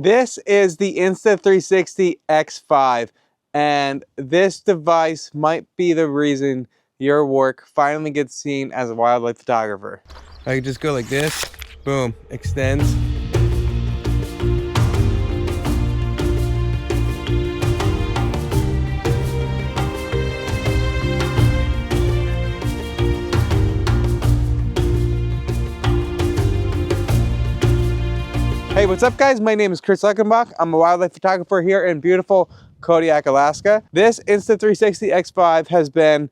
This is the Insta360 X5, and this device might be the reason your work finally gets seen as a wildlife photographer. I can just go like this, boom, extends. Hey, what's up guys? My name is Kris Luckenbach. I'm a wildlife photographer here in beautiful Kodiak, Alaska. This Insta360 X5 has been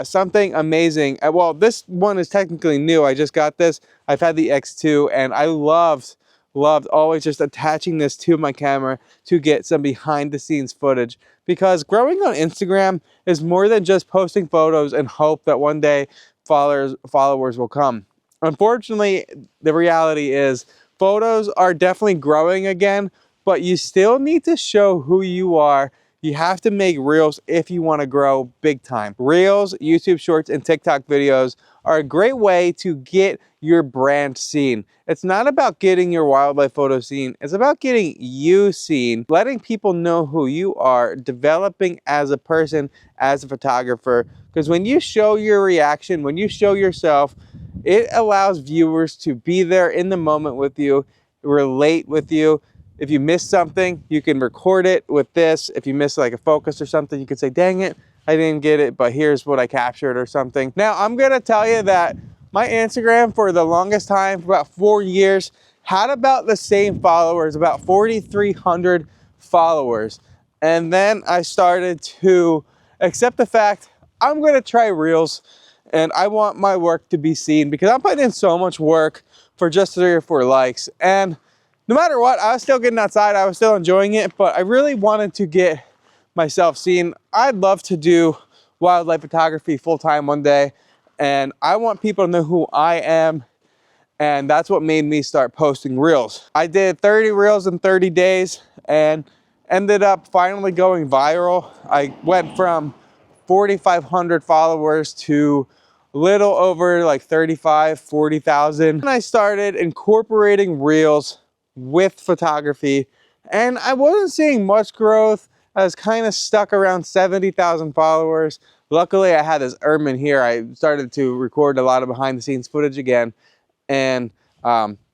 something amazing. Well, this one is technically new. I just got this. I've had the X2 and I loved always just attaching this to my camera to get some behind the scenes footage, because growing on Instagram is more than just posting photos and hope that one day followers will come. Unfortunately, the reality is photos are definitely growing again, but you still need to show who you are. You have to make reels if you want to grow big time. Reels, YouTube shorts, and TikTok videos are a great way to get your brand seen. It's not about getting your wildlife photo seen. It's about getting you seen, letting people know who you are, developing as a person, as a photographer. Because when you show your reaction, when you show yourself, it allows viewers to be there in the moment with you, relate with you. If you miss something, you can record it with this. If you miss like a focus or something, you can say, dang it, I didn't get it, but here's what I captured or something. Now, I'm gonna tell you that my Instagram for the longest time, for about 4 years, had about the same followers, about 4,300 followers. And then I started to accept the fact I'm gonna try Reels. And I want my work to be seen because I'm putting in so much work for just 3 or 4 likes. And no matter what, I was still getting outside. I was still enjoying it, but I really wanted to get myself seen. I'd love to do wildlife photography full-time one day. And I want people to know who I am. And that's what made me start posting reels. I did 30 reels in 30 days and ended up finally going viral. I went from 4,500 followers to little over like 40,000. And I started incorporating reels with photography, and I wasn't seeing much growth. I was kind of stuck around 70,000 followers. Luckily, I had this Ermin here. I started to record a lot of behind the scenes footage again, and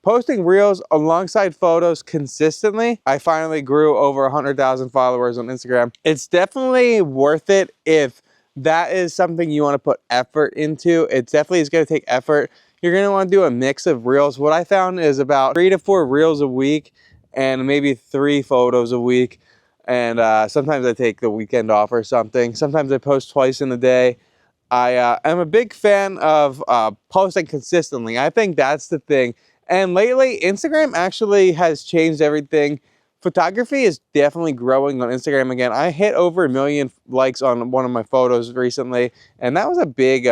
posting reels alongside photos consistently, I finally grew over 100,000 followers on Instagram. It's definitely worth it if that is something you want to put effort into. It definitely is going to take effort. You're going to want to do a mix of reels. What I found is about 3 to 4 reels a week and maybe 3 photos a week. And sometimes I take the weekend off or something. Sometimes I post twice in a day. I am a big fan of posting consistently. I think that's the thing. And lately, Instagram actually has changed everything. Photography is definitely growing on Instagram again. I hit over 1 million likes on one of my photos recently, and that was a big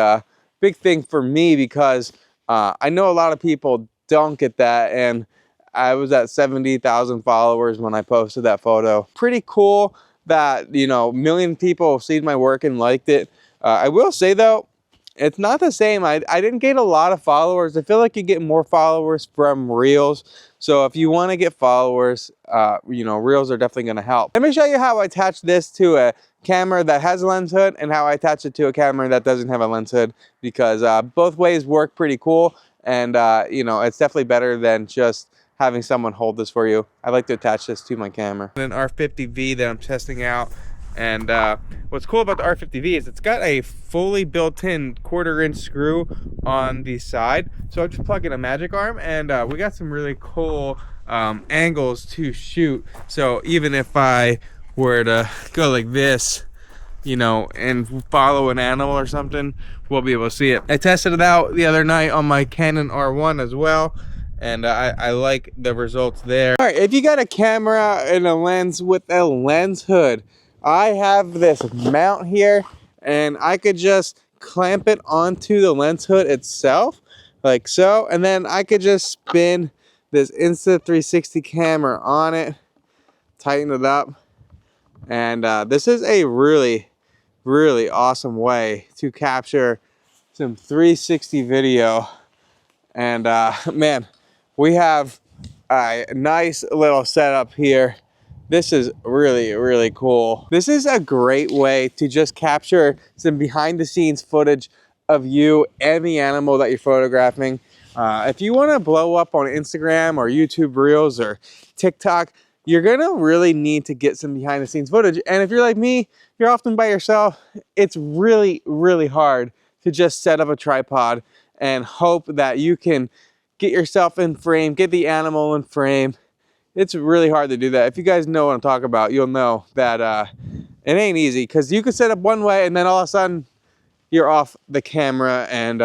thing for me because I know a lot of people don't get that, and I was at 70,000 followers when I posted that photo. Pretty cool that, you know, 1 million people seen my work and liked it. I will say though, it's not the same. I didn't get a lot of followers. I feel like you get more followers from Reels. So if you want to get followers, you know, Reels are definitely going to help. Let me show you how I attach this to a camera that has a lens hood and how I attach it to a camera that doesn't have a lens hood, because both ways work pretty cool. And, you know, it's definitely better than just having someone hold this for you. I like to attach this to my camera. An R50V that I'm testing out. And what's cool about the R50V is it's got a fully built-in 1/4-inch screw on the side. So I just plug in a magic arm, and we got some really cool angles to shoot. So even if I were to go like this, you know, and follow an animal or something, we'll be able to see it. I tested it out the other night on my Canon R1 as well, and I like the results there. All right, if you got a camera and a lens with a lens hood, I have this mount here, and I could just clamp it onto the lens hood itself, like so, and then I could just spin this Insta360 camera on it, tighten it up, and this is a really awesome way to capture some 360 video. And man, we have Nice little setup here. This is really, really cool. This is a great way to just capture some behind the scenes footage of you and the animal that you're photographing. If you want to blow up on Instagram or YouTube Reels or TikTok, you're gonna really need to get some behind the scenes footage. And if you're like me, you're often by yourself, it's really, really hard to just set up a tripod and hope that you can get yourself in frame, get the animal in frame. It's really hard to do that. If you guys know what I'm talking about, you'll know that it ain't easy, because you could set up one way and then all of a sudden you're off the camera. And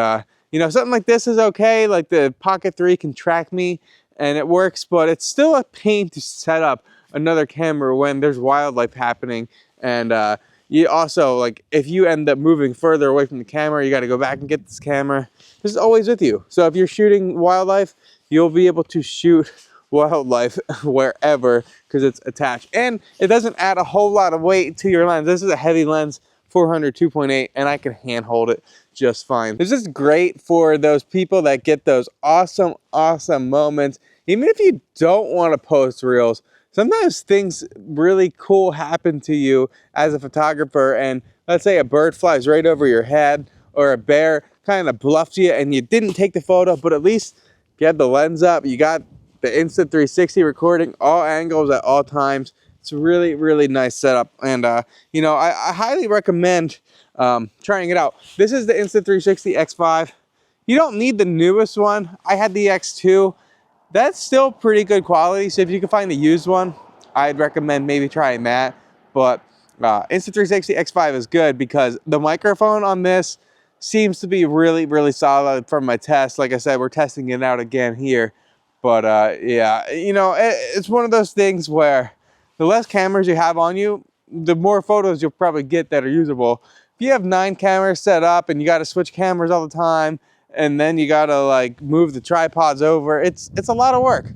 you know, something like this is okay. Like the Pocket 3 can track me and it works, but it's still a pain to set up another camera when there's wildlife happening. And you also, like, if you end up moving further away from the camera, you got to go back and get this camera. This is always with you. So if you're shooting wildlife, you'll be able to shoot wildlife wherever, because it's attached, and it doesn't add a whole lot of weight to your lens. This is a heavy lens, 400 2.8, and I can hand hold it just fine. This is great for those people that get those awesome moments. Even if you don't want to post reels, sometimes things really cool happen to you as a photographer, and let's say a bird flies right over your head, or a bear kind of bluffed you and you didn't take the photo, but at least you had the lens up, you got the Insta360 recording all angles at all times. It's a really, really nice setup. And you know, I highly recommend trying it out. This is the Insta360 X5. You don't need the newest one. I had the X2. That's still pretty good quality. So if you can find the used one, I'd recommend maybe trying that. But Insta360 X5 is good because the microphone on this seems to be really, really solid from my test. Like I said, we're testing it out again here. But yeah, you know, it's one of those things where the less cameras you have on you, the more photos you'll probably get that are usable. If you have 9 cameras set up and you got to switch cameras all the time, and then you got to like move the tripods over, it's a lot of work.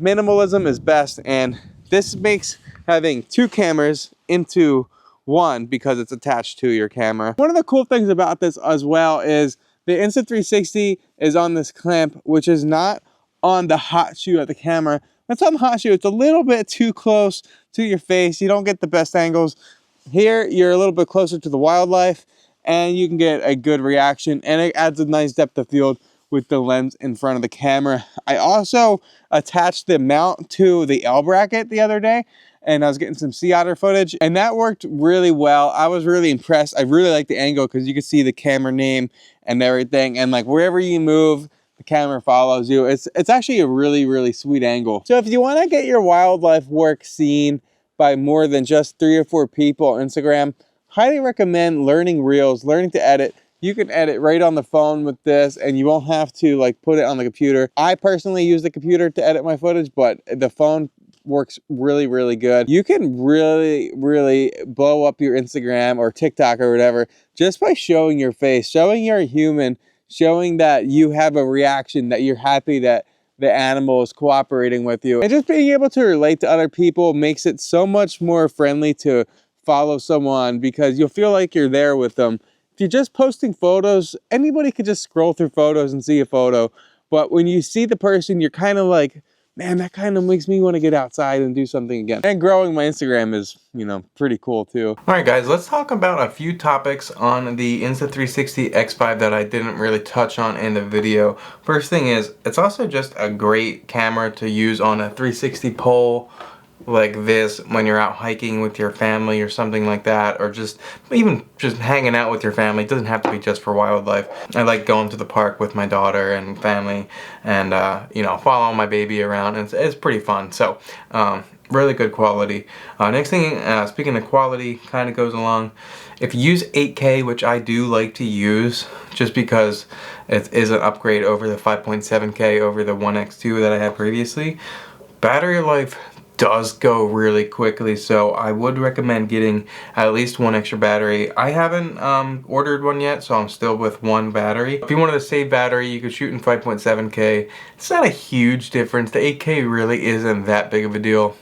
Minimalism is best, and this makes having 2 cameras into one because it's attached to your camera. One of the cool things about this as well is the Insta360 is on this clamp, which is not on the hot shoe of the camera. That's on the hot shoe. It's a little bit too close to your face. You don't get the best angles. Here, you're a little bit closer to the wildlife, and you can get a good reaction, and it adds a nice depth of field with the lens in front of the camera. I also attached the mount to the L bracket the other day, and I was getting some sea otter footage, and that worked really well. I was really impressed. I really like the angle because you can see the camera name and everything, and like wherever you move, the camera follows you. It's actually a really, really sweet angle. So if you want to get your wildlife work seen by more than just 3 or 4 people on Instagram, highly recommend learning Reels, learning to edit. You can edit right on the phone with this, and you won't have to like put it on the computer. I personally use the computer to edit my footage, but the phone works really, really good. You can really, really blow up your Instagram or TikTok or whatever just by showing your face, showing you're a human, showing that you have a reaction, that you're happy that the animal is cooperating with you. And just being able to relate to other people makes it so much more friendly to follow someone, because you'll feel like you're there with them. If you're just posting photos, anybody could just scroll through photos and see a photo. But when you see the person, you're kind of like, man, that kind of makes me want to get outside and do something again. And growing my Instagram is, you know, pretty cool too. All right, guys, let's talk about a few topics on the Insta360 X5 that I didn't really touch on in the video. First thing is, it's also just a great camera to use on a 360 pole like this when you're out hiking with your family or something like that, or just even just hanging out with your family. It doesn't have to be just for wildlife. I like going to the park with my daughter and family, and you know, following my baby around, and it's pretty fun. So really good quality. Next thing, speaking of quality, kind of goes along, if you use 8K, which I do like to use just because it is an upgrade over the 5.7K over the 1X2 that I had previously, battery life does go really quickly, so I would recommend getting at least 1 extra battery. I haven't ordered one yet, so I'm still with 1 battery. If you wanted to save battery, you could shoot in 5.7K. It's not a huge difference. The 8K really isn't that big of a deal.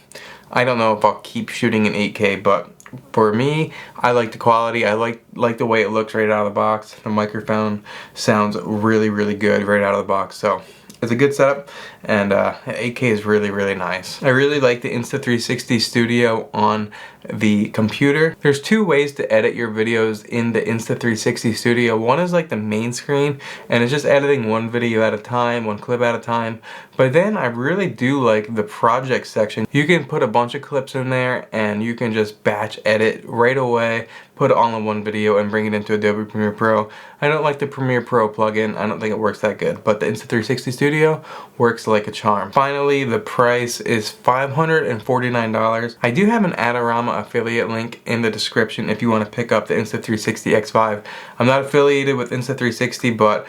I don't know if I'll keep shooting in 8K, but for me, I like the quality. I like the way it looks right out of the box. The microphone sounds really, really good right out of the box, so It's a good setup, and 8K is really, really nice. I really like the Insta360 Studio on the computer. There's two ways to edit your videos in the Insta360 Studio. One is like the main screen, and it's just editing one video at a time, one clip at a time. But then I really do like the project section. You can put a bunch of clips in there, and you can just batch edit right away, put it all in one video, and bring it into Adobe Premiere Pro. I don't like the Premiere Pro plugin. I don't think it works that good, but the Insta360 Studio works like a charm. Finally, the price is $549. I do have an Adorama affiliate link in the description if you want to pick up the Insta360 X5. I'm not affiliated with Insta360, but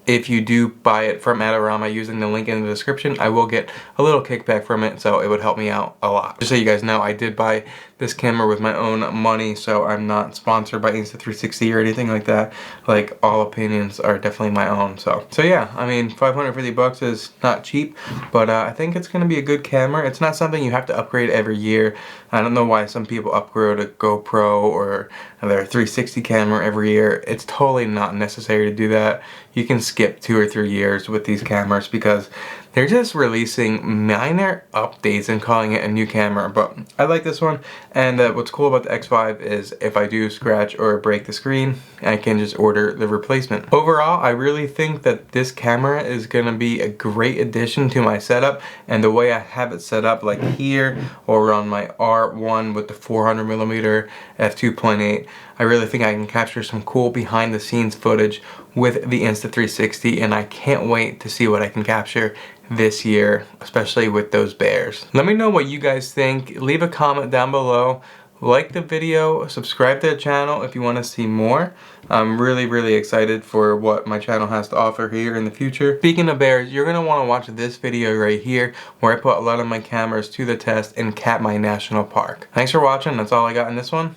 if you do buy it from Adorama using the link in the description, I will get a little kickback from it, so it would help me out a lot. Just so you guys know, I did buy this camera with my own money, so I'm not sponsored by Insta360 or anything like that. Like, all opinions are definitely my own. So yeah, I mean, 550 bucks is not cheap, but I think it's gonna be a good camera. It's not something you have to upgrade every year. I don't know why some people upgrade a GoPro or their 360 camera every year. It's totally not necessary to do that. You can skip 2 or 3 years with these cameras because they're just releasing minor updates and calling it a new camera. But I like this one, and what's cool about the X5 is if I do scratch or break the screen, I can just order the replacement. Overall, I really think that this camera is gonna be a great addition to my setup, and the way I have it set up, like here or on my R1 with the 400mm f2.8, I really think I can capture some cool behind the scenes footage with the Insta360, and I can't wait to see what I can capture this year, especially with those bears. Let me know what you guys think. Leave a comment down below. Like the video, subscribe to the channel if you want to see more. I'm really, really excited for what my channel has to offer here in the future. Speaking of bears, you're going to want to watch this video right here where I put a lot of my cameras to the test in Katmai National Park. Thanks for watching. That's all I got in this one.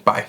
Bye.